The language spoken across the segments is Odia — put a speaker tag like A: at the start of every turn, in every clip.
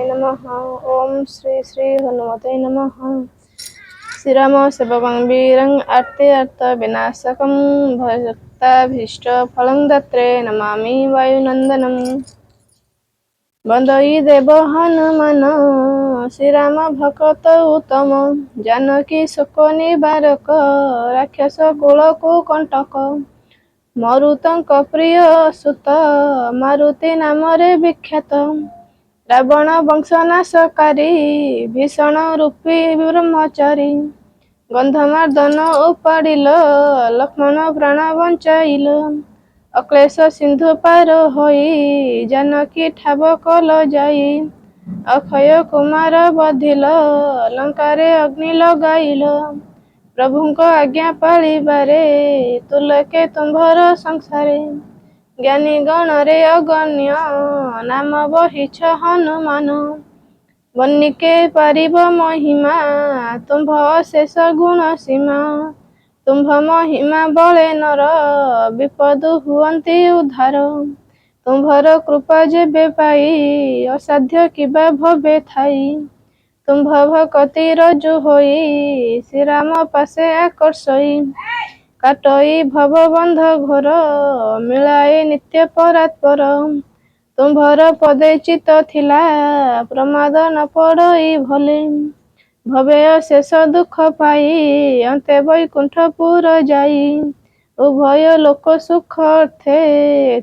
A: नमः। ओम श्री श्री हनुमते नमः। श्रीराम सेवकं वीरं आर्ते अर्थ विनाशकं भक्ताभीष्ट फलं दत्रे नमामि वायुनंदनम। बंदई देव हनुमान श्रीराम भक्त उत्तम जानकी शोक निवारक राक्षस कुल कुकंटक मरुतଙ୍କ प्रिय सुत मारुति नामरे विख्यात रावण वंशनाशकारी भीषण रूपी ब्रह्मचारी गंधमार्दन उपाड़िल लक्ष्मण प्राण बंचाइल अक्लेश सिंधु पार होई जानकी ठाव कल जाई अक्षय कुमार बधिल लंकारे अग्नि लगाइल प्रभुଙ୍କ आज्ञा पाଳିବାରେ ତୁଲକେ ତୁମ୍ଭର ସଂସାରେ ज्ञानी गणरे अगण्य नाम बहिछ हनुमान बन्निके पारिब महिमा तुम्भ अशेष गुण सीमा तुम्भ महिमा बळे नर विपद हुअन्ति उद्धार तुम्भर कृपा जेबे पाई असाध्य किबा भवे थाई तुम्भ भक्ति रजु होई श्रीराम पासे आकर्षई काटई भव बंध घोर मिलाए नित्य परात्पर तुम्भर पदे चित थिला प्रमाद न पड़ई भले भवे शेष दुख पाई अंते वैकुंठपुर जाई उभय लोक सुख अर्थे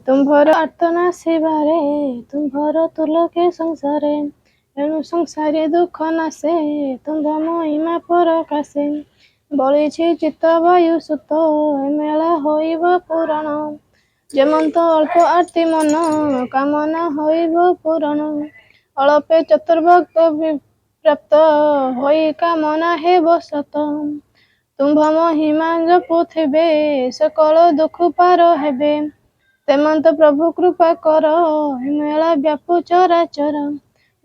A: तुम्भर आर्तना सेवारे तुम्भर तुलके संसारे एणु संसारी दुख नासे तुम्भ महिमा परकाशे बलिछि चित्त वायु सुत मेला होइब पुराण जेमंत अल्प आर्ति मन कामना होइब पुराण अल्पे चतुर्भक्त प्राप्त होई कामना हेब सत तुम्भ महिमा जपुथिबे सकल दुख पार हेबे तेमंत प्रभु कृपा कर मेला व्यापु चराचर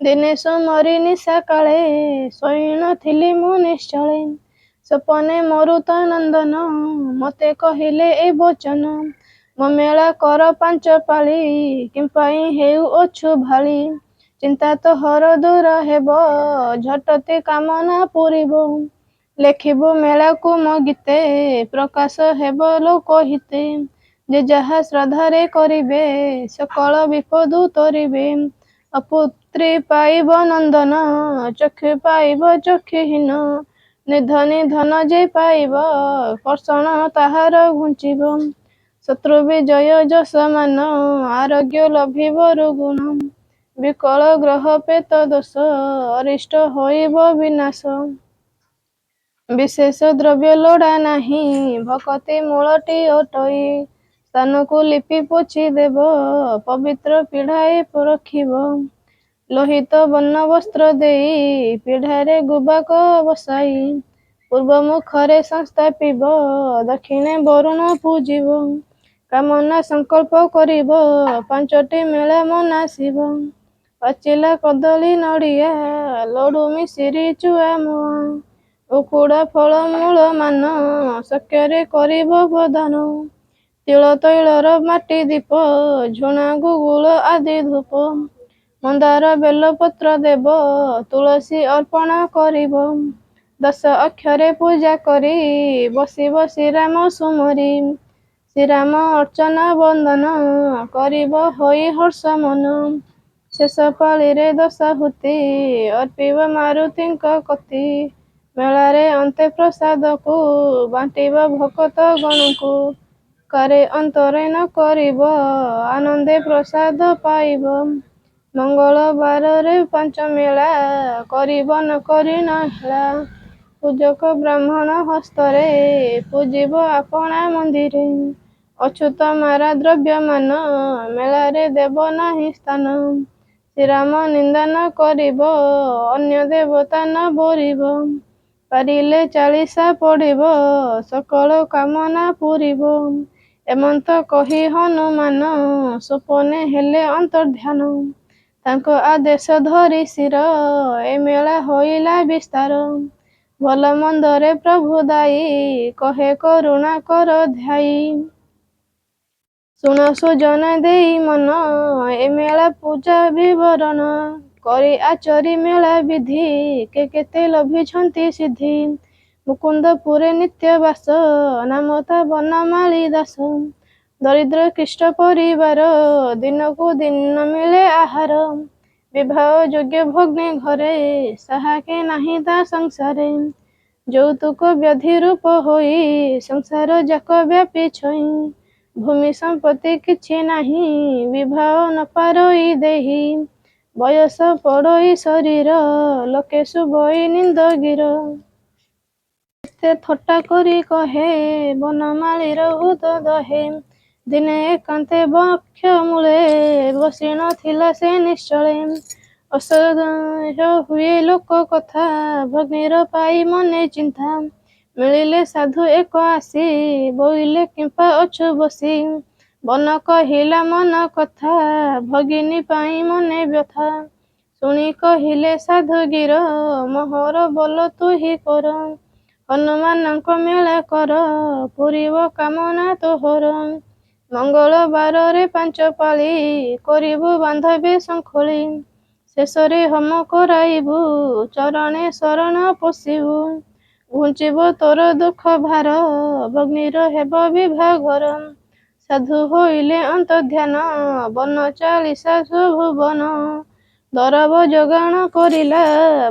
A: दिने सोमरी निशा काले शयन थिली मु निश्चले सपने मरुत नंदन मते कहिले ए वचन मो मेला कर पांच पाली किंपाई हेउ अछु भाली चिंता तो हर दूर हेब झटते कामना पूरिब लेखिबो मेला को मो गीते प्रकाश हेब लोक हिते जे जहा श्रद्धारे करिबे सकल विपद तरिबे अपुत्री पाइब नंदन चक्षु पाइब चक्षुहीन निधनी धन जे पाइब कर्षण ताहार घुंचिब शत्रु विजय जस मान आरोग्य लभिब रुगुण विकल ग्रह पेत दोष अरिष्ट होइब विनाश विशेष द्रव्य लोड़ा नाही भक्ति मूलटी अटई स्थान को लिपि पोछि देव पवित्र पीढ़ाए रखिब लोहित बन्न वस्त्र देई पीढ़ारे गुबाक बसाई पूर्व मुखरे संस्थापिब दक्षिणे वरुण पूजिब कामना संकल्प करिब पांचटी मेला मनासिब पाचिला कदली नड़िया लडू मिसिरी चुआ मुआ उकुड़ा फल मूल मान शक्ୟରେ करिब प्रदान तिल तैलर माटी दीप झुणा गुगुल आदि धूप मंदार बेलपत्र देव तुलसी अर्पण करिब 10 अक्षरे पूजा करी बसिब श्रीराम सुमरी श्रीराम अर्चना वंदन करिब होई हर्ष मन शेष पाली रे दशाहुति अर्पिब मारुतिଙ୍କ कति मेलारे अंते प्रसाद को बांटिब भक्त गणको करे अंतरे न करिब आनंदे प्रसाद पाइब मंगलवार रे पांच मेला करिब न करि न हेला पूजक ब्राह्मण हस्तरे पूजिब आपणा मंदिरे अच्युत मारा द्रव्य मान मेलारे देव नाही स्थान श्रीराम निंदा न करिब अन्य देवता न बोरिब पारिले 40 पढ़िब सकल कामना पूरिब एमंत कही हनुमान स्वपने हेले अंतर्ध्यान तांको आदेश धरी शिर ए मेला होइला विस्तार भल मंदरे प्रभु दाई कहे करुणा कर ध्याई सुन सुजन देई मन ए मेला पूजा विवरण କରି ଆଚରି ମେଳା ବିଧି କେତେ ଲଭିଛନ୍ତି ସିଦ୍ଧି। ମୁକୁନ୍ଦପୁରେ ନିତ୍ୟ ବାସ ନାମ ତା ବନମାଳୀ ଦାସ। ଦରିଦ୍ର ଖ୍ରୀଷ୍ଟ ପରିବାର ଦିନକୁ ଦିନ ମିଳେ ଆହାର। ବିବାହ ଯୋଗ୍ୟ ଭଗ୍ନୀ ଘରେ ସାହାକେ ନାହିଁ ତା ସଂସାରେ। ଯୌତୁକ ବ୍ୟାଧି ରୂପ ହୋଇ ସଂସାର ଯାକ ବ୍ୟାପି ଛଇ। ଭୂମି ସମ୍ପତ୍ତି କିଛି ନାହିଁ ବିବାହ ନ ପାରଇ ଦେହି। ବୟସ ପଡ଼ଇ ଶରୀର ଲୋକେ ଶୁଭଇ ନିନ୍ଦ ଗିର। କେତେ ଥଟ୍ଟା କରି କହେ ବନମାଳୀର ହୃଦ ଦହେ। ଦିନେ ଏକାନ୍ତେ ବକ୍ଷ ମୂଳେ ବସି ନଥିଲା ସେ ନିଶ୍ଚଳେ। ଅସହ୍ୟ ହୁଏ ଲୋକ କଥା ଭଗ୍ନୀର ପାଇ ମନେ ଚିନ୍ତା। ମିଳିଲେ ସାଧୁ ଏକ ଆସି ବୋଇଲେ କିମ୍ପା ଅଛୁ ବସି। ବନ କହିଲା ମନ କଥା ଭଗିନୀ ପାଇଁ ମନେ ବ୍ୟଥା। ଶୁଣି କହିଲେ ସାଧୁ ଗିର ମୋହର ବୋଲ ତୁହି କର। ହନୁମାନଙ୍କ ମେଳା କର ପୁରିବ କାମନା ତୋହର। ମଙ୍ଗଳବାରରେ 5 ପାଳି କରିବୁ ବାନ୍ଧବେ ଶଙ୍ଖୁଳି। ଶେଷରେ ହୋମ କରାଇବୁ ଚରଣେ ଶରଣ ପଶିବୁ। ଘୁଞ୍ଚିବ ତୋର ଦୁଃଖ ଭାର ଭଗ୍ନୀର ହେବ ବିଭାଘର। ସାଧୁ ହୋଇଲେ ଅନ୍ତର୍ଧ୍ୟାନ ବନ ଚାଳିଶା ସ୍ୱଭୁବନ। ଦରବ ଯୋଗାଣ କରିଲା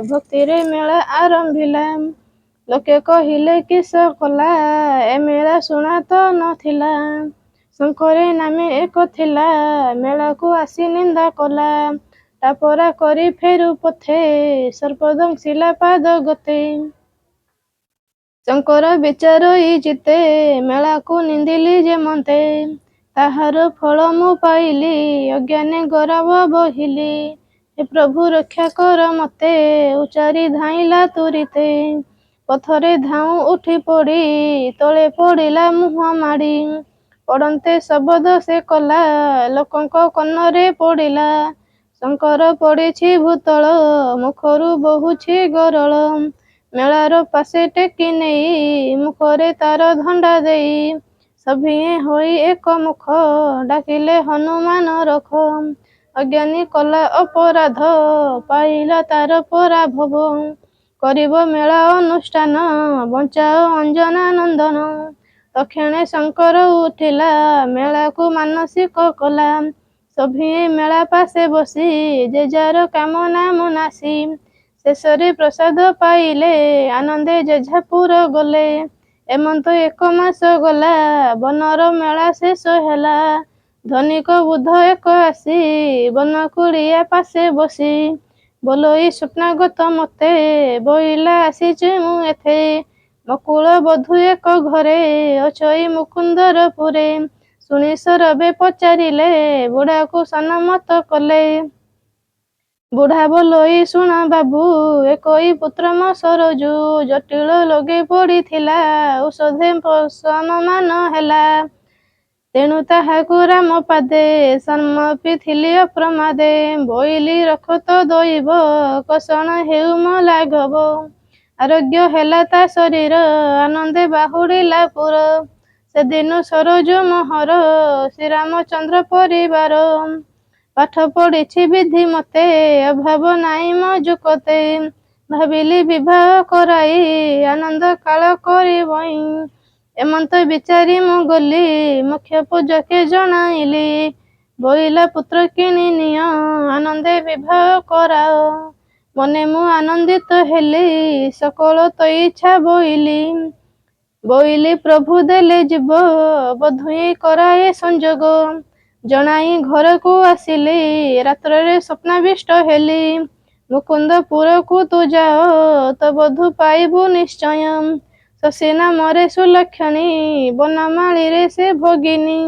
A: ଭକ୍ତିରେ ମେଳା ଆରମ୍ଭିଲା। ଲୋକେ କହିଲେ କିସ କଲା ଏ ମେଳା ଶୁଣା ତ ନଥିଲା। ଶଙ୍ଖରେ ନାମେ ଏକ ଥିଲା ମେଳାକୁ ଆସି ନିନ୍ଦା କଲା। ଟାପରା କରି ଫେରୁ ପଥେ ସର୍ପଦଂଶିଲା ପାଦ ଗତେ। ଶଙ୍କର ବିଚାରଇ ଚିତେ ମେଳାକୁ ନିନ୍ଦିଲି ଯେମନ୍ତେ। ତାହାର ଫଳ ମୁଁ ପାଇଲି ଅଜ୍ଞାନେ ଗୌରବ ବୋହିଲି। ହେ ପ୍ରଭୁ ରକ୍ଷା କର ମତେ ଉଚାରି ଧାଇଁଲା ତୁରିତେ। ପଥରେ ଧାଉଁ ଉଠି ପଡ଼ି ତଳେ ପଡ଼ିଲା ମୁହଁ ମାଡ଼ି। ପଡ଼ନ୍ତେ ଶବଦ ସେ କଲା ଲୋକଙ୍କ କର୍ଣ୍ଣରେ ପଡ଼ିଲା। ଶଙ୍କର ପଡ଼ିଛି ଭୂତଳ ମୁଖରୁ ବହୁଛି ଗରଳ। ମେଳାର ପାଶେ ଟେକି ନେଇ ମୁଖରେ ତାର ଧଣ୍ଡା ଦେଇ। ସଭିଏଁ ହୋଇ ଏକ ମୁଖ ଡାକିଲେ ହନୁମାନ ରଖ। ଅଜ୍ଞାନୀ କଲା ଅପରାଧ ପାଇଲା ତାର ପରାଭବ। କରିବ ମେଳା ଅନୁଷ୍ଠାନ ବଞ୍ଚାଅ ଅଞ୍ଜନା ନନ୍ଦନ। ତକ୍ଷଣେ ଶଙ୍କର ଉଠିଲା ମେଳାକୁ ମାନସିକ କଲା। ସଭିଏଁ ମେଳା ପାଶେ ବସି ଯେ ଯାର କାମନା ମନାସି। ଶେଷରେ ପ୍ରସାଦ ପାଇଲେ ଆନନ୍ଦେ ଯେଝାପୁର ଗଲେ। ଏମନ୍ତ 1 ମାସ ଗଲା ବନର ମେଳା ଶେଷ ହେଲା। ଧନିକ ବୁଧ ଏକ ଆସି ବନକୁଡ଼ିଆ ପାଶେ ବସି। ବୋଲଇ ସ୍ୱପ୍ନାଗତ ମତେ ବୋଇଲା ଆସିଛି ମୁଁ ଏଥେ। ମକୁଳ ବଧୂ ଏକ ଘରେ ଅଛଇ ମୁକୁନ୍ଦର ପୁରେ। ଶୁଣି ସରବେ ପଚାରିଲେ ବୁଢ଼ାକୁ ସନମତ କଲେ। ବୁଢ଼ା ବୋଲଇ ଶୁଣ ବାବୁ ଏକଇ ପୁତ୍ର ମୋ ସରୋଜ। ଜଟିଳ ଲୋକେ ପଡ଼ିଥିଲା ଔଷଧେ ସମ୍ମାନ ହେଲା। ତେଣୁ ତାହାକୁ ରାମ ପାଦେ ସମର୍ପିଥିଲି ଅପ୍ରମାଦେ। ବୋଇଲି ରଖ ତ ଦଇବ କଷଣ ହେଉ ମୋ ଲାଘବ। ଆରୋଗ୍ୟ ହେଲା ତା ଶରୀର ଆନନ୍ଦେ ବାହୁଡ଼ିଲା ପୁର। ସେଦିନୁ ସରୋଜ ମୋହର ଶ୍ରୀରାମଚନ୍ଦ୍ର ପରିବାର। ପାଠ ପଢ଼ିଛି ବିଧି ମତେ ଅଭାବ ନାଇଁ ମୋ ଜୁକତେ। ଭାବିଲି ବିବାହ କରାଇ ଆନନ୍ଦ କାଳ କରିବଇଁ। ଏମନ୍ତ ବିଚାରି ମୁଁ ଗଲି ମୁଖ୍ୟ ପୂଜକେ ଜଣାଇଲି। ବୋଇଲା ପୁତ୍ର କିଣି ନିଅ ଆନନ୍ଦେ ବିବାହ କରାଅ। ମନେ ମୁଁ ଆନନ୍ଦିତ ହେଲି ସକଳ ତ ଇଚ୍ଛା ବୋଇଲି। ବୋଇଲି ପ୍ରଭୁ ଦେଲେ ଜୀବ ବଧୂଇ କରାଏ ସଂଯୋଗ। ଜଣାଇ ଘରକୁ ଆସିଲି ରାତ୍ରରେ ସ୍ୱପ୍ନାବିଷ୍ଟ ହେଲି। ମୁକୁନ୍ଦପୁରକୁ ତୁ ଯାଅ ତୋ ବଧୂ ପାଇବୁ ନିଶ୍ଚୟ। ଶଶୀ ନାମରେ ସୁଲକ୍ଷଣୀ ବନମାଳୀରେ ସେ ଭଗିନୀ।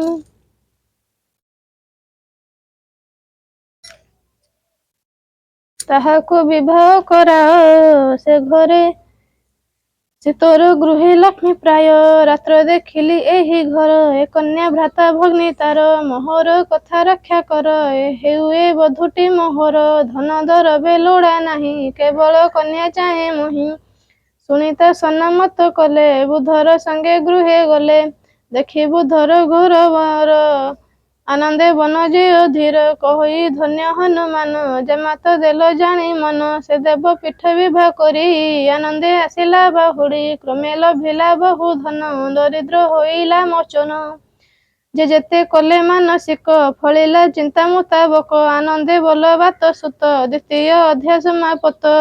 A: ତାହାକୁ ବିବାହ କରାଅ ସେ ଘରେ ସେ ତୋର ଗୃହେ ଲକ୍ଷ୍ମୀ ପ୍ରାୟ। ରାତ୍ର ଦେଖିଲି ଏହି ଘର ଏ କନ୍ୟା ଭ୍ରାତା ଭଗ୍ନୀ ତାର। ମୋହର କଥା ରକ୍ଷା କର ହେଉ ଏ ବଧୂଟି ମୋହର। ଧନ ଦରବେ ଲୋଡ଼ା ନାହିଁ କେବଳ କନ୍ୟା ଚାହେଁ ମୁହିଁ। ଶୁଣି ତା ସନମତ କଲେ ବୁଧର ସଙ୍ଗେ ଗୃହେ ଗଲେ। ଦେଖି ବୁଧର ଘୋର ବର ଆନନ୍ଦେ ବନ ଜିଅ ଧୀର କହି ଧନ୍ୟ ହନୁମାନ ଜମାତ ଦେଲ ଜାଣି ମନ ସେ ଦେବ ପୀଠ ବିଭା କରି ଆନନ୍ଦେ ଆସିଲା ବାହୁଡ଼ି କ୍ରମେ ଲଭିଲା ବହୁ ଧନ ଦରିଦ୍ର ହୋଇଲା ମୋଚନ ଯେ ଯେତେ କଲେ ମାନସିକ ଫଳିଲା ଚିନ୍ତା ମୁତାବକ ଆନନ୍ଦେ ବଲ ବାତ ସୁତ ଦ୍ୱିତୀୟ ଅଧ୍ୟାୟ ସମାପତ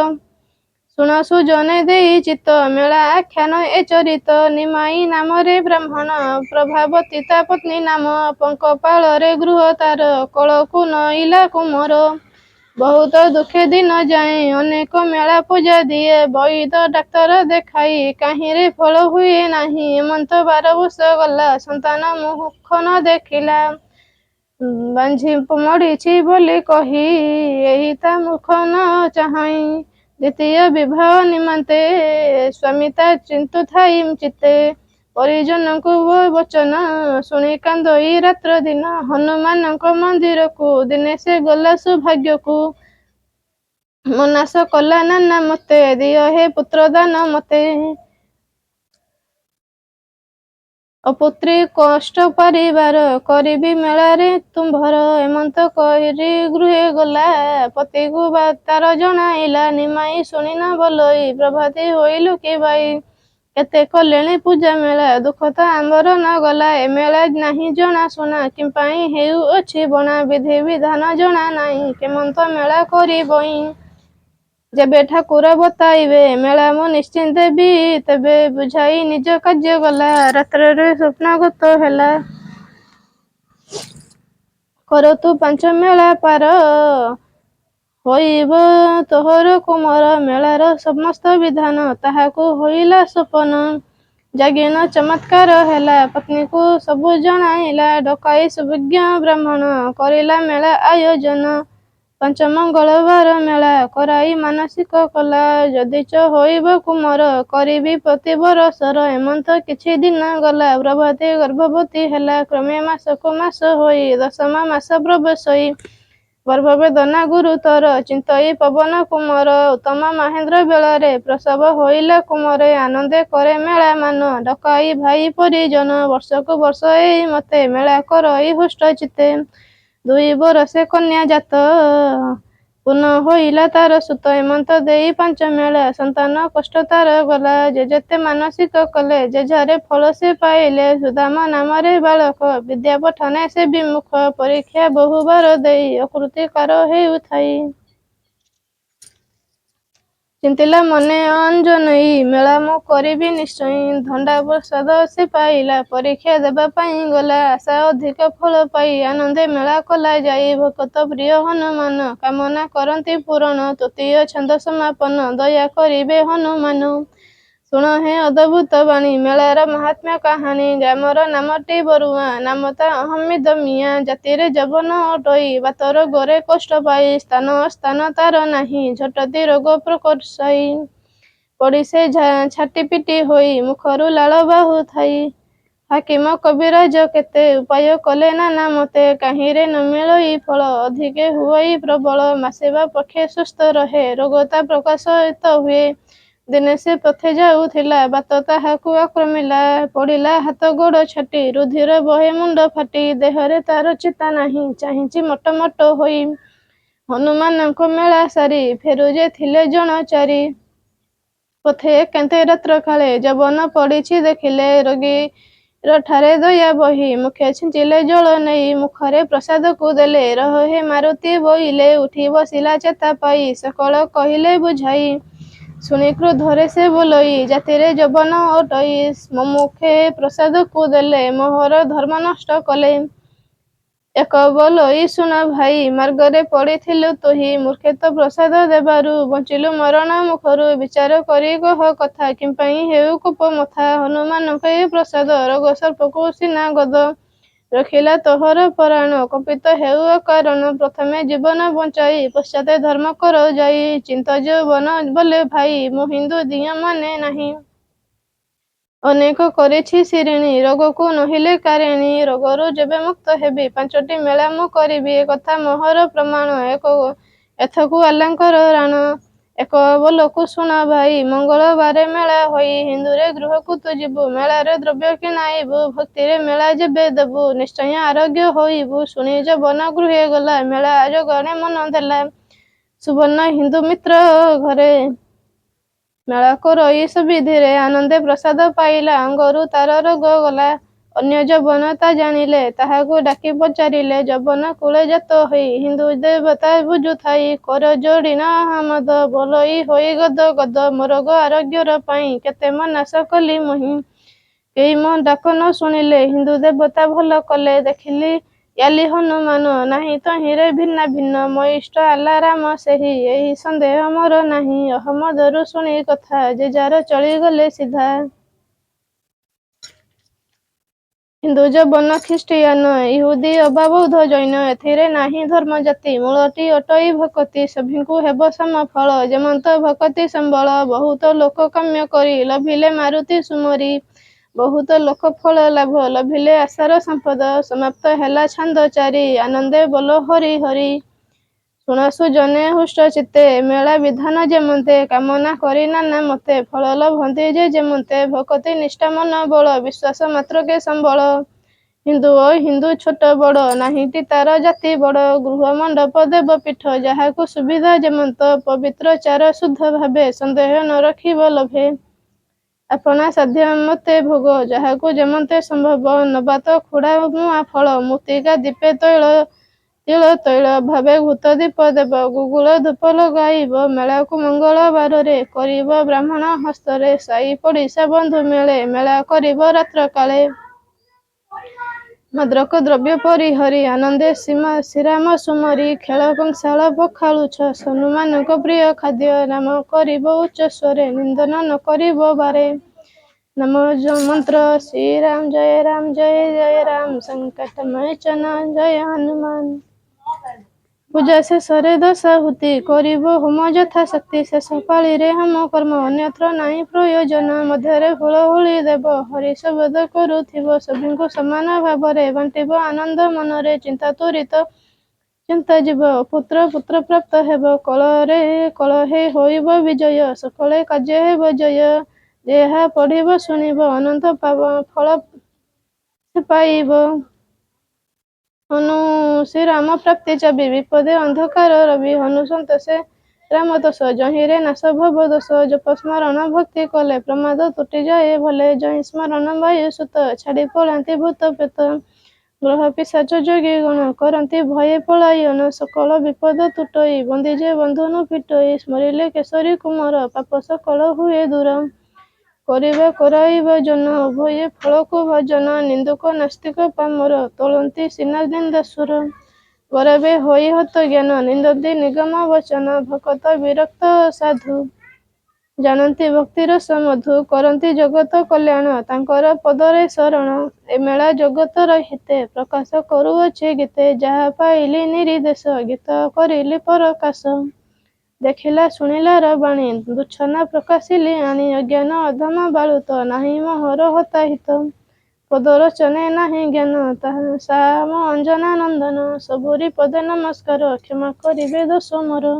A: ଶୁଣ ସୁଜନେ ଦେଇ ଚିତ ମେଳା ଆଖ୍ୟାନ ଏ ଚରିତ ନିମାଇ ନାମରେ ବ୍ରାହ୍ମଣ ପ୍ରଭାବତୀ ତା ପତ୍ନୀ ନାମ ପଙ୍କପାଳରେ ଗୃହ ତାର କଳକୁ ନଇଲା କୁମର ବହୁତ ଦୁଃଖେ ଦିନ ଯାଏ ଅନେକ ମେଳା ପୂଜା ଦିଏ ବୈଦ ଡାକ୍ତର ଦେଖାଇ କାହିଁରେ ଫଳ ହୁଏ ନାହିଁ ଏମନ୍ତ 12 ବର୍ଷ ଗଲା ସନ୍ତାନ ମୁଖ ନ ଦେଖିଲା ବାଞ୍ଝି ମରିଛି ବୋଲି କହି ଏହି ତା ମୁଖ ନ ଚାହିଁ ଦ୍ୱିତୀୟ ବିବାହ ନିମନ୍ତେ ସ୍ୱାମୀ ତା ଚିନ୍ତୁଥାଇ ଚିତ୍ତେ ପରିଜନଙ୍କୁ ବଚନ ଶୁଣି କାନ୍ଦୋଇ ରାତ୍ର ଦିନ ହନୁମାନଙ୍କ ମନ୍ଦିରକୁ ଦିନେ ସେ ଗଲା ସୌଭାଗ୍ୟକୁ ମନାସ କଲା ନାନା ମତେ ଦିଅ ହେ ପୁତ୍ର ଦାନ ମତେ ଅପୁତ୍ରୀ କଷ୍ଟ ପାରିବାର କରିବି ମେଳାରେ ତୁମ୍ଭର ଏମନ୍ତ କରି ଗୃହେ ଗଲା ପତିକୁ ତାର ଜଣାଇଲା ନିମାଇ ଶୁଣି ନ ବୋଲଇ ପ୍ରଭାତୀ ହୋଇଲୁ କି ବାଇ କେତେ କଲେଣି ପୂଜା ମେଳା ଦୁଃଖ ତ ଆମ୍ବର ନ ଗଲା ଏ ମେଳା ନାହିଁ ଜଣା ଶୁଣା କିମ୍ପାଇଁ ହେଉଅଛି ବଣା ବିଧି ବିଧାନ ଜଣା ନାହିଁ କେମନ୍ତ ମେଳା କରିବଇଁ ଯେବେ ଠାକୁର ବତାଇବେ ମେଳା ମୁଁ ନିଶ୍ଚିନ୍ତ ଦେବି ତେବେ ବୁଝାଇ ନିଜ କାର୍ଯ୍ୟ ଗଲା ରାତ୍ରରେ ସ୍ୱପ୍ନଗତ ହେଲା କର ତୁ 5 ମେଳା ପାର ହୋଇବ ତୋହର କୁମର ମେଳାର ସମସ୍ତ ବିଧାନ ତାହାକୁ ହୋଇଲା ସପନ ଜାଗିନ ଚମତ୍କାର ହେଲା ପତ୍ନୀକୁ ସବୁ ଜଣାଇଲା ଡକାଇ ସୁବିଜ୍ଞ ବ୍ରାହ୍ମଣ କରିଲା ମେଳା ଆୟୋଜନ 5 ମଙ୍ଗଳବାର ମେଳା କରାଇ ମାନସିକ କଲା ଯଦିଚ ହୋଇବ କୁମର କରିବି ପ୍ରତି ବରଷର ଏମନ୍ତ କିଛି ଦିନ ଗଲା ପ୍ରଭାତୀ ଗର୍ଭବତୀ ହେଲା କ୍ରମେ ମାସକୁ ମାସ ହୋଇ 10ମ ମାସ ପ୍ରବେଶଇ ଗର୍ଭବେଦନା ଗୁରୁତର ଚିନ୍ତଇ ପବନ କୁମର ଉତ୍ତମ ମହେନ୍ଦ୍ର ବେଳରେ ପ୍ରସବ ହୋଇଲା କୁମରେ ଆନନ୍ଦେ କରେ ମେଳା ମାନ ଡକାଇ ଭାଇ ପରିଜନ ବର୍ଷକୁ ବର୍ଷ ଏଇ ମତେ ମେଳା କରଇ ହୃଷ୍ଟ ଚିତ୍ତେ 2 ବରଷେ କନ୍ୟା ଜାତ ପୂର୍ଣ୍ଣ ହୋଇଲା ତାର ସୁତ ଏମନ୍ତ ଦେଇ 5 ମେଳା ସନ୍ତାନ କଷ୍ଟ ତାର ଗଲା ଯେ ଯେତେ ମାନସିକ କଲେ ଯେଝାରେ ଫଳ ସେ ପାଇଲେ ସୁଦାମ ନାମରେ ବାଳକ ବିଦ୍ୟା ପଠନେ ସେ ବିମୁଖ ପରୀକ୍ଷା ବହୁବାର ଦେଇ ଅକୃତିକାର ହେଉଥାଇ ଚିନ୍ତିଲା ମନେ ଅଞ୍ଜନେଇ ମେଳା ମୁଁ କରିବି ନିଶ୍ଚୟ ଧଣ୍ଡା ପ୍ରସାଦ ସେ ପାଇଲା ପରୀକ୍ଷା ଦେବା ପାଇଁ ଗଲା ଆଶା ଅଧିକ ଫଳ ପାଇ ଆନନ୍ଦେ ମେଳା କଲା ଯାଇ ଭକତ ପ୍ରିୟ ହନୁମାନ କାମନା କରନ୍ତି ପୂରଣ ତୃତୀୟ ଛନ୍ଦ ସମାପନ ଦୟା କରିବେ ହନୁମାନ ଶୁଣ ହେ ଅଦ୍ଭୁତ ବାଣୀ ମେଳାର ମାହାତ୍ମ୍ୟ କାହାଣୀ ଗ୍ରାମର ନାମଟି ବରୁଆ ନାମ ତା ଅହମିଦ ମିଆଁ ଜାତିରେ ଯବନ ଅଟଇ ବାତ ରୋଗରେ କଷ୍ଟ ପାଇ ସ୍ଥାନ ଅସ୍ଥାନ ତାର ନାହିଁ ଝଟତି ରୋଗ ପ୍ରକର୍ଷଇ ପଡ଼ି ସେ ଛାଟି ପିଟି ହୋଇ ମୁଖରୁ ଲାଳ ବାହୁଥାଇ ହାକିମ କବିରାଜ କେତେ ଉପାୟ କଲେ ନାନା ମତେ କାହିଁରେ ନ ମିଳଇ ଫଳ ଅଧିକେ ହୁଅଇ ପ୍ରବଳ ମାସେ ବା ପକ୍ଷେ ସୁସ୍ଥ ରହେ ରୋଗ ତା ପ୍ରକାଶିତ ହୁଏ ଦିନେ ସେ ପଥେ ଯାଉଥିଲା ବାତ ତାହାକୁ ଆକ୍ରମିଲା ପଡ଼ିଲା ହାତ ଗୋଡ଼ ଛାଟି ରୁଧିର ବହେ ମୁଣ୍ଡ ଫାଟି ଦେହରେ ତାର ଚେତା ନାହିଁ ଚାହିଁଛି ମଟମଟ ହୋଇ ହନୁମାନଙ୍କ ମେଳା ସାରି ଫେରୁ ଯେ ଥିଲେ ଜଣ ଚାରି ପଥେ ଏକାନ୍ତେ ରାତ୍ର କାଳେ ଯବନ ପଡ଼ିଛି ଦେଖିଲେ ରୋଗୀର ଠାରେ ଦୟା ବହି ମୁଖେ ଛିଞ୍ଚିଲେ ଜଳ ନେଇ ମୁଖରେ ପ୍ରସାଦକୁ ଦେଲେ ରହ ହେ ମାରୁତି ବୋଇଲେ ଉଠି ବସିଲା ଚେତା ପାଇ ସକଳ କହିଲେ ବୁଝାଇ ଶୁଣି କ୍ରୋଧରେ ସେ ବୋଲଇ ଜାତିରେ ଯବନ ଅଟଇ ମୁଖେ ପ୍ରସାଦକୁ ଦେଲେ ମୋହର ଧର୍ମ ନଷ୍ଟ କଲେ ଏକ ବୋଲଇ ଶୁଣ ଭାଇ ମାର୍ଗରେ ପଡ଼ିଥିଲୁ ତୁହି ମୂର୍ଖେତ ପ୍ରସାଦ ଦେବାରୁ ବଞ୍ଚିଲୁ ମରଣ ମୁଖରୁ ବିଚାର କରି କହ କଥା କିମ୍ପାଇଁ ହେଉ କୋପ ମଥା ହନୁମାନଙ୍କ ଏ ପ୍ରସାଦ ରୋଗ ସର୍ପକୁ ସିନା ଗଦ ରଖିଲା ତୋହର ପରାଣ କମ୍ପିତ ହେଉ ଅକାରଣ ପ୍ରଥମେ ଜୀବନ ବଞ୍ଚାଇ ପଶ୍ଚାତେ ଧର୍ମ କର ଯାଇ ଚିନ୍ତ ଯୌବନ ବୋଲେ ଭାଇ ମୁଁ ହିନ୍ଦୁ ଦିଅଁ ମାନେ ନାହିଁ ଅନେକ କରିଛି ଶିରିଣୀ ରୋଗକୁ ନୋହିଲେ କାରିଣୀ ରୋଗରୁ ଯେବେ ମୁକ୍ତ ହେବି 5ଟି ମେଳା ମୁଁ କରିବି ଏ କଥା ମୋହର ପ୍ରମାଣ ଏଥକୁ ଆଲ୍ଲାଙ୍କର ରାଣ ଏକ ବୋଲକୁ ଶୁଣ ଭାଇ, ମଙ୍ଗଳବାରେ ମେଳା ହୋଇ ହିନ୍ଦୁରେ ଗୃହକୁ ତୁ ଯିବୁ। ମେଳାରେ ଦ୍ରବ୍ୟ କିଣାଇବୁ, ଭକ୍ତିରେ ମେଳା ଯେବେ ଦେବୁ, ନିଶ୍ଚୟ ଆରୋଗ୍ୟ ହୋଇବୁ। ଶୁଣି ଯବନ ଗୃହେ ଗଲା, ମେଳା ଯୋଗଣେ ମନ ଦେଲା। ସୁବର୍ଣ୍ଣ ହିନ୍ଦୁ ମିତ୍ର ଘରେ ମେଳା କରଇ ସୁବିଧିରେ, ଆନନ୍ଦେ ପ୍ରସାଦ ପାଇଲା, ଅଙ୍ଗରୁ ତାର ରୋଗ ଗଲା। ଅନ୍ୟ ଯବନ ତା ଜାଣିଲେ, ତାହାକୁ ଡାକି ପଚାରିଲେ, ଯବନ କୂଳେ ଜାତ ହୋଇ ହିନ୍ଦୁ ଦେବତା ବୁଝୁଥାଇ, କର ଯୋଡ଼ିନ ହାମଦ, ବୋଲଇ ହୋଇ ଗଦ ଗଦ, ମୋରୋଗ ଆରୋଗ୍ୟର ପାଇଁ କେତେ ମନାଶ କଲି ମୁହିଁ। କେହି ମୋ ଡାକ ନ ଶୁଣିଲେ, ହିନ୍ଦୁ ଦେବତା ଭଲ କଲେ। ଦେଖିଲି ୟାଲି ହନୁମାନ, ନାହିଁ ତହିଁରେ ଭିନ୍ନ ଭିନ୍ନ, ମୋ ଇଷ୍ଟ ଆଲା ରାମ ସେହି, ଏହି ସନ୍ଦେହ ମୋର ନାହିଁ। ଅହମଦରୁ ଶୁଣି କଥା, ଯେ ଯାର ଚଳିଗଲେ ସିଧା। ହିନ୍ଦୁ ଯବନ ଖ୍ରୀଷ୍ଟିୟାନ, ଇହୁଦୀ ଅବା ବୌଦ୍ଧ ଜୈନ, ଏଥିରେ ନାହିଁ ଧର୍ମ ଜାତି, ମୂଳଟି ଅଟଇ ଭକତି, ସଭିଙ୍କୁ ହେବ ସମ ଫଳ, ଯେମନ୍ତ ଭକତି ସମ୍ବଳ। ବହୁତ ଲୋକ କାମ୍ୟ କରି, ଲଭିଲେ ମାରୁତି ସୁମରି, ବହୁତ ଲୋକ ଫଳ ଲାଭ, ଲଭିଲେ ଆଶାର ସମ୍ପଦ। ସମାପ୍ତ ହେଲା ଛାନ୍ଦ ଚାରି, ଆନନ୍ଦେ ବୋଲ ହରି ହରି। ଶୁଣ ସୁଜନେ ହୃଷ୍ଟ ଚିତ୍ତେ, ମେଳା ବିଧାନ ଯେମନ୍ତେ, କାମନା କରି ନାନା ମତେ, ଫଳ ଲଭନ୍ତି ଯେ ଯେମନ୍ତେ, ଭକତି ନିଷ୍ଠା ମନ ବଳ, ବିଶ୍ୱାସ ମାତ୍ରକେ ସମ୍ବଳ। ହିନ୍ଦୁ ଓ ହିନ୍ଦୁ ଛୋଟ ବଡ଼, ନାହିଁଟି ତାର ଜାତି ବଡ଼। ଗୃହ ମଣ୍ଡପ ଦେବ ପୀଠ, ଯାହାକୁ ସୁବିଧା ଯେମନ୍ତ, ପବିତ୍ର ଚାର ଶୁଦ୍ଧ ଭାବେ, ସନ୍ଦେହ ନ ରଖିବ ଲୋଭେ। ଆପଣା ସାଧ୍ୟ ମତେ ଭୋଗ, ଯାହାକୁ ଯେମନ୍ତେ ସମ୍ଭବ, ନବାତ ଖୁଡ଼ା ମୁଆଁ ଫଳ, ମୃତ୍ତିକା ଦୀପେ ତୈଳ ତିଳ ତୈଳ ଭାବେ ଘୃତ ଦୀପ ଦେବ, ଗୁଗୁଳ ଧୂପ ଲଗାଇବ। ମେଳାକୁ ମଙ୍ଗଳବାରରେ, କରିବ ବ୍ରାହ୍ମଣ ହସ୍ତରେ, ସାଇ ପଡ଼ିଶା ବନ୍ଧୁ ମେଳେ, ମେଳା କରିବ ରାତ୍ର କାଳେ। ଭଦ୍ରକ ଦ୍ରବ୍ୟ ପରିହରି, ଆନନ୍ଦେ ଶ୍ରୀରାମ ସୁମରି, ଖେଳ କଂସାଳ ପଖାଳୁଛ, ହନୁମାନଙ୍କ ପ୍ରିୟ ଖାଦ୍ୟ, ନାମ କରିବ ଉଚ୍ଚସ୍ୱରେ, ନିନ୍ଦନ ନ କରିବ ବାରେ। ନାମ ମନ୍ତ୍ର ଶ୍ରୀରାମ ଜୟ ଜୟ ରାମ, ସଂକଟ ମୋଚନ ଜୟ ହନୁମାନ। ପୂଜା ଶେଷରେ ଦଶାହୁତି, କରିବ ହୋମ ଯଥା ଶକ୍ତି, ଶେଷ ପାଳିରେ ହୋମ କର୍ମ, ଅନ୍ୟତ୍ର ନାହିଁ ପ୍ରୟୋଜନ। ମଧ୍ୟରେ ହୁଳହୁଳି ଦେବ, ହରି ଶବଦ କରୁଥିବ, ସଭିଙ୍କୁ ସମାନ ଭାବରେ ବାଣ୍ଟିବ ଆନନ୍ଦ ମନରେ। ଚିନ୍ତା ତୁରିତ ଚିନ୍ତା ଯିବ, ପୁତ୍ର ପୁତ୍ର ପ୍ରାପ୍ତ ହେବ, କଳହେ ହୋଇବ ବିଜୟ, ସକଳେ କାର୍ଯ୍ୟ ହେବ ଜୟ। ଯାହା ପଢ଼ିବ ଶୁଣିବ, ଅନନ୍ତ ଫଳ ସେ ପାଇବ। ଶ୍ରୀରାମ ପ୍ରାପ୍ତି ଚାବି, ବିପଦେ ଅନ୍ଧକାର ରବି, ହନୁ ସନ୍ତୋଷେ ରାମ ତୋଷ, ଯହିଁରେ ନାଶ ଭବ ଦୋଷ। ଜପ ସ୍ମରଣ ଭକ୍ତି କଲେ, ପ୍ରମାଦ ତୁଟିଯାଏ ଭଲେ, ଯହିଁ ସ୍ମରଣ ବାୟୁ ସୁତ, ଛାଡ଼ି ପଳାନ୍ତି ଭୂତ ପ୍ରେତ। ଗ୍ରହ ପିଶାଚ ଯୋଗୀ ଗଣ, କରନ୍ତି ଭୟେ ପଳାୟନ, ସକଳ ବିପଦ ତୁଟଇ, ବନ୍ଦିଜେ ବନ୍ଧନ ଫିଟଇ। ସ୍ମରିଲେ କେଶରୀ କୁମର, ପାପ ସକଳ ହୁଏ ଦୂର, କରିବେ କରାଇବ ଜନ, ଉଭୟେ ଫଳକୁ ଭଜନ। ନିନ୍ଦୁକ ନାସ୍ତିକ ପାମର, ତୋଳନ୍ତି ସିନା ନିନ୍ଦାସୁର, ଗରବେ ହୋଇ ହତ ଜ୍ଞାନ, ନିନ୍ଦନ୍ତି ନିଗମ ବଚନ। ଭକତ ବିରକ୍ତ ସାଧୁ, ଜାଣନ୍ତି ଭକ୍ତି ରସ ମଧୁ, କରନ୍ତି ଜଗତ କଲ୍ୟାଣ, ତାଙ୍କର ପଦରେ ଶରଣ। ଏ ମେଳା ଜଗତର ହିତେ, ପ୍ରକାଶ କରୁଅଛି ଗୀତେ, ଯାହା ପାଇଲି ନିରିଦେଶ, ଗୀତ କରିଲି ପରକାଶ। ଦେଖିଲା ଶୁଣିଲାର ବାଣୀ, ଦୁଚ୍ଛନା ପ୍ରକାଶିଲି ଆଣି, ଅଜ୍ଞାନ ଅଧମ ବାଳୁତ, ନାହିଁ ମୋହର ହତାହିତ। ପଦରଚନେ ନାହିଁ ଜ୍ଞାନ, ସାହା ମୋ ଅଞ୍ଜନା ନନ୍ଦନ, ସବୁରି ପଦେ ନମସ୍କାର, କ୍ଷମା କରିବେ ଦୋଷ ମୋର।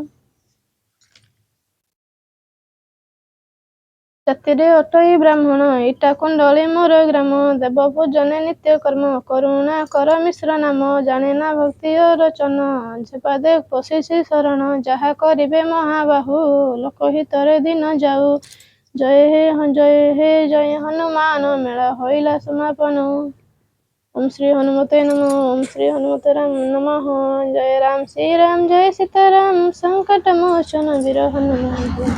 A: ଜାତିରେ ଅଟଇ ବ୍ରାହ୍ମଣ, ଇଟା କୁଣ୍ଡଳୀ ମୋର ଗ୍ରାମ, ଦେବ ପୂଜନେ ନିତ୍ୟ କର୍ମ, କରୁଣା କର ମିଶ୍ର ନାମ। ଜାଣେ ନା ଭକ୍ତି ରଚନ, ଯେ ପାଦେ ପଶିଛି ଶରଣ, ଯାହା କରିବେ ମହାବାହୁ, ଲୋକହିତରେ ଦିନ ଯାଉ। ଜୟ ହେ ଜୟ ହନୁମାନ, ମେଳା ହୋଇଲା ସମାପନ। ଓಂ ଶ୍ରୀ ହନୁମତେ ନମଃ, ଓಂ ଶ୍ରୀ ହନୁମତେ ନମଃ। ଜୟ ରାମ ଶ୍ରୀରାମ ଜୟ ସୀତାରାମ, ସଂକଟ ମୋଚନ ବୀର ହନୁମାନ।